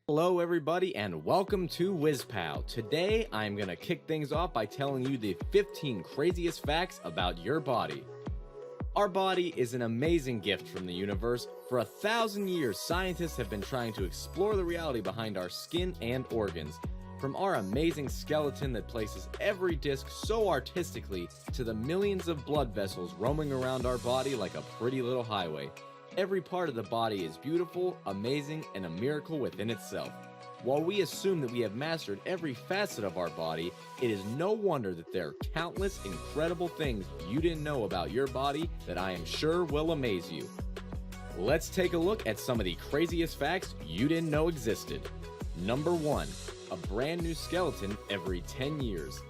Hello everybody and welcome to WizPal. Today I'm going to kick things off by telling you the 15 craziest facts about your body. Our body is an amazing gift from the universe. For 1,000 years, scientists have been trying to explore the reality behind our skin and organs. From our amazing skeleton that places every disc so artistically to the millions of blood vessels roaming around our body like a pretty little highway. Every part of the body is beautiful, amazing, and a miracle within itself. While we assume that we have mastered every facet of our body, it is no wonder that there are countless incredible things you didn't know about your body that I am sure will amaze you. Let's take a look at some of the craziest facts you didn't know existed. Number 1. A brand new skeleton every 10 years.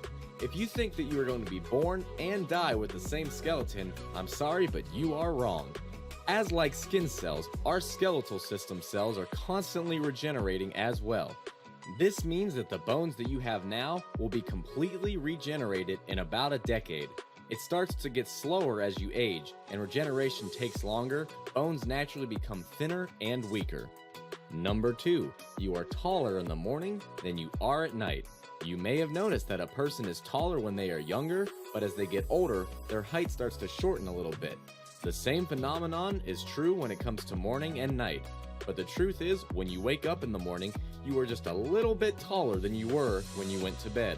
If you think that you are going to be born and die with the same skeleton, I'm sorry, but you are wrong. As like skin cells, our skeletal system cells are constantly regenerating as well. This means that the bones that you have now will be completely regenerated in about a decade. It starts to get slower as you age, and regeneration takes longer. Bones naturally become thinner and weaker. Number 2. You are taller in the morning than you are at night. You may have noticed that a person is taller when they are younger, but as they get older, their height starts to shorten a little bit. The same phenomenon is true when it comes to morning and night. But the truth is, when you wake up in the morning, you are just a little bit taller than you were when you went to bed.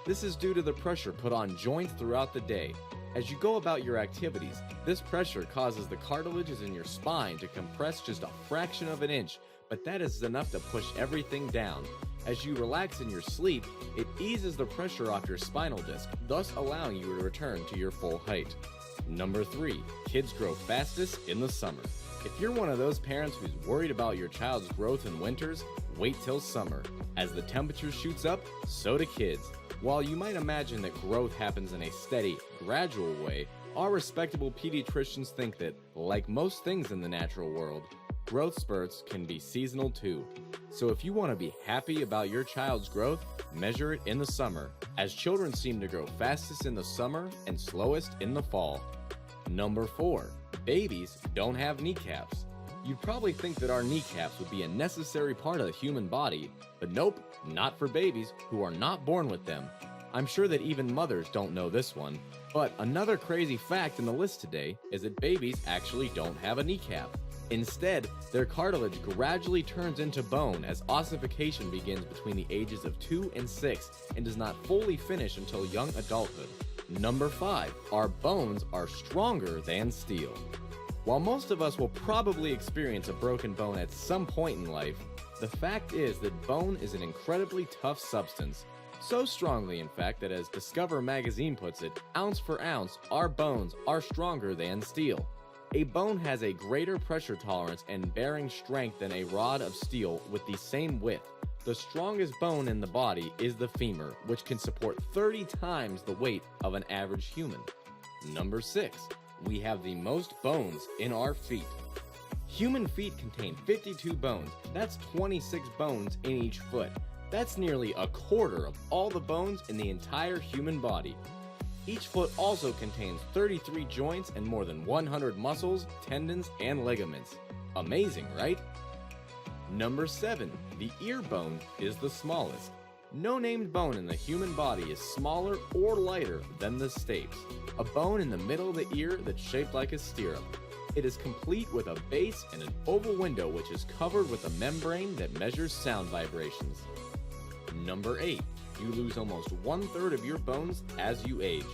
This is due to the pressure put on joints throughout the day. As you go about your activities, this pressure causes the cartilages in your spine to compress just a fraction of an inch, but that is enough to push everything down. As you relax in your sleep, it eases the pressure off your spinal disc, thus allowing you to return to your full height. Number 3. Kids grow fastest in the summer. If you're one of those parents who's worried about your child's growth in winters, wait till summer. As the temperature shoots up, so do kids. While you might imagine that growth happens in a steady, gradual way, our respectable pediatricians think that, like most things in the natural world, growth spurts can be seasonal too. So if you want to be happy about your child's growth, measure it in the summer, as children seem to grow fastest in the summer and slowest in the fall. Number 4. Babies don't have kneecaps. You'd probably think that our kneecaps would be a necessary part of the human body, but nope, not for babies who are not born with them. I'm sure that even mothers don't know this one, but another crazy fact in the list today is that babies actually don't have a kneecap. Instead, their cartilage gradually turns into bone as ossification begins between the ages of 2 and 6 and does not fully finish until young adulthood. Number 5. Our bones are stronger than steel. While most of us will probably experience a broken bone at some point in life, the fact is that bone is an incredibly tough substance. So strongly, in fact, that as Discover magazine puts it, ounce for ounce, our bones are stronger than steel. A bone has a greater pressure tolerance and bearing strength than a rod of steel with the same width. The strongest bone in the body is the femur, which can support 30 times the weight of an average human. Number 6. We have the most bones in our feet. Human feet contain 52 bones. That's 26 bones in each foot. That's nearly a quarter of all the bones in the entire human body. Each foot also contains 33 joints and more than 100 muscles, tendons, and ligaments. Amazing, right? Number 7. The ear bone is the smallest. No named bone in the human body is smaller or lighter than the stapes, a bone in the middle of the ear that's shaped like a stirrup. It is complete with a base and an oval window which is covered with a membrane that measures sound vibrations. Number 8. You lose almost 1/3 of your bones as you age.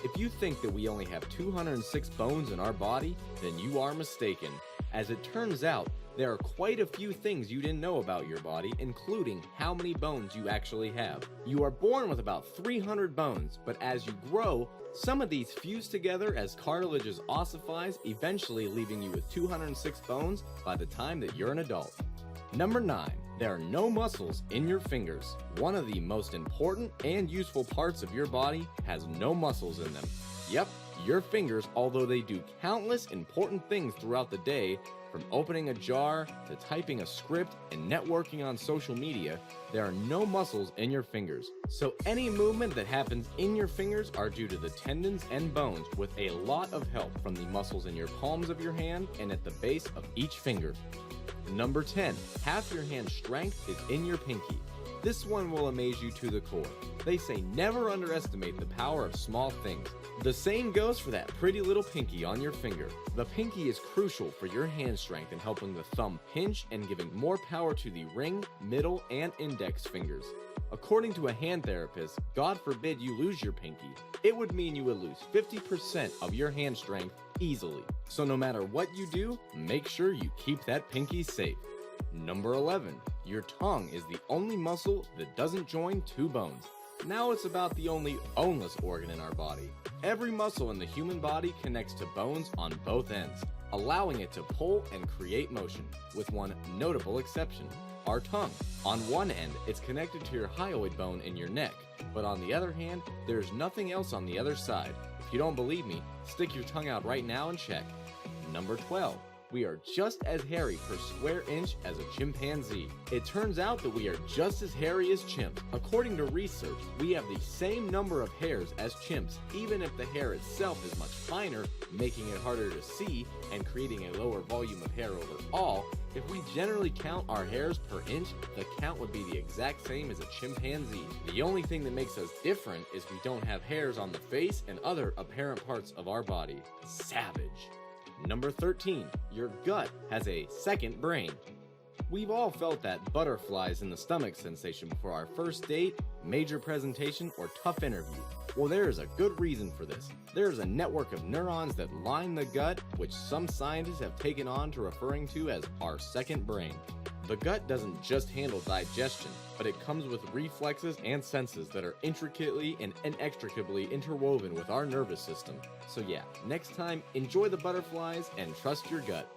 If you think that we only have 206 bones in our body, then you are mistaken. As it turns out, there are quite a few things you didn't know about your body, including how many bones you actually have. You are born with about 300 bones, but as you grow, some of these fuse together as cartilages ossifies, eventually leaving you with 206 bones by the time that you're an adult. Number 9. There are no muscles in your fingers. One of the most important and useful parts of your body has no muscles in them. Yep, your fingers, although they do countless important things throughout the day, from opening a jar to typing a script and networking on social media, there are no muscles in your fingers. So any movement that happens in your fingers are due to the tendons and bones, with a lot of help from the muscles in your palms of your hand and at the base of each finger. Number 10, half your hand strength is in your pinky. This one will amaze you to the core. They say never underestimate the power of small things. The same goes for that pretty little pinky on your finger. The pinky is crucial for your hand strength in helping the thumb pinch and giving more power to the ring, middle, and index fingers. According to a hand therapist, God forbid you lose your pinky. It would mean you would lose 50% of your hand strength easily. So no matter what you do, make sure you keep that pinky safe. Number 11, your tongue is the only muscle that doesn't join two bones. Now it's about the only boneless organ in our body. Every muscle in the human body connects to bones on both ends, allowing it to pull and create motion, with one notable exception, our tongue. On one end, it's connected to your hyoid bone in your neck, but on the other hand, there's nothing else on the other side. If you don't believe me, stick your tongue out right now and check. Number 12. We are just as hairy per square inch as a chimpanzee. It turns out that we are just as hairy as chimps. According to research, we have the same number of hairs as chimps, even if the hair itself is much finer, making it harder to see and creating a lower volume of hair overall. If we generally count our hairs per inch, the count would be the exact same as a chimpanzee. The only thing that makes us different is we don't have hairs on the face and other apparent parts of our body. Savage. Number 13, your gut has a second brain. We've all felt that butterflies in the stomach sensation before our first date, major presentation, or tough interview. Well, there is a good reason for this. There is a network of neurons that line the gut, which some scientists have taken on to referring to as our second brain. The gut doesn't just handle digestion, but it comes with reflexes and senses that are intricately and inextricably interwoven with our nervous system. So yeah, next time, enjoy the butterflies and trust your gut.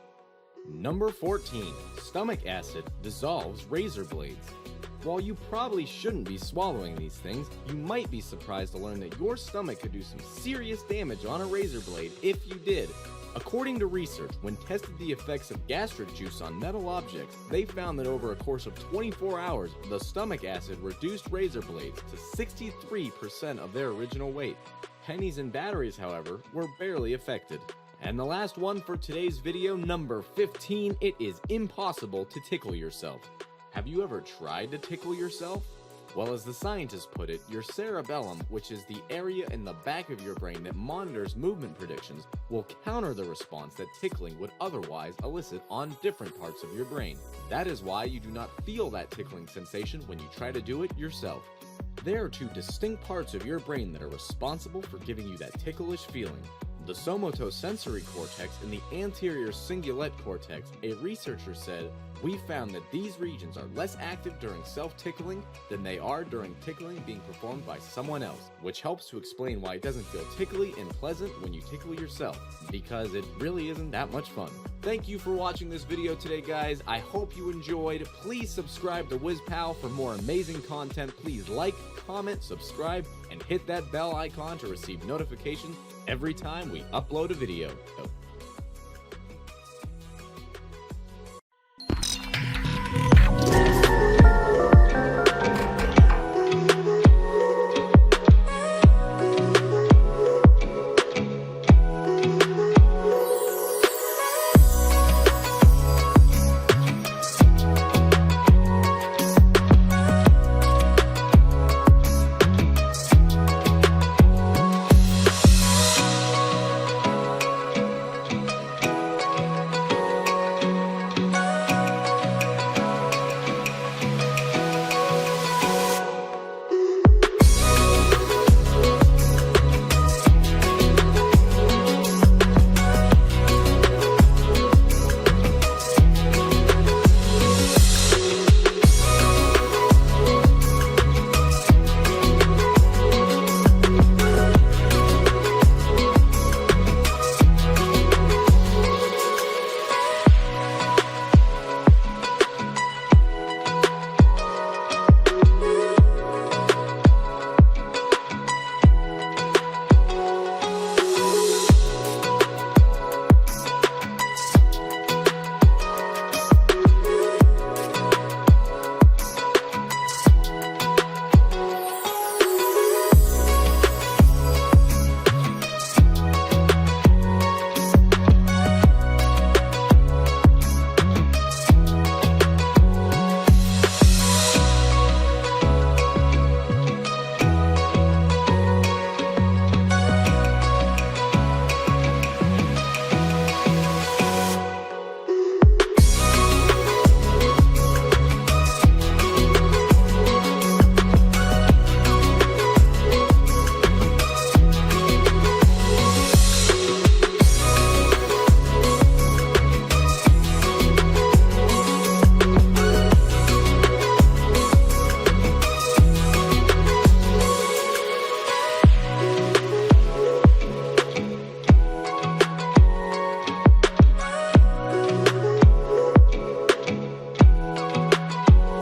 Number 14, stomach acid dissolves razor blades. While you probably shouldn't be swallowing these things, you might be surprised to learn that your stomach could do some serious damage on a razor blade if you did. According to research, when tested the effects of gastric juice on metal objects, they found that over a course of 24 hours, the stomach acid reduced razor blades to 63% of their original weight. Pennies and batteries, however, were barely affected. And the last one for today's video, number 15, it is impossible to tickle yourself. Have you ever tried to tickle yourself? Well, as the scientists put it, your cerebellum, which is the area in the back of your brain that monitors movement predictions, will counter the response that tickling would otherwise elicit on different parts of your brain. That is why you do not feel that tickling sensation when you try to do it yourself. There are two distinct parts of your brain that are responsible for giving you that ticklish feeling. The somatosensory cortex and the anterior cingulate cortex. A researcher said, "We found that these regions are less active during self-tickling than they are during tickling being performed by someone else," which helps to explain why it doesn't feel tickly and pleasant when you tickle yourself, because it really isn't that much fun. Thank you for watching this video today, guys. I hope you enjoyed. Please subscribe to WizPal for more amazing content. Please like, comment, subscribe, and hit that bell icon to receive notifications every time we upload a video.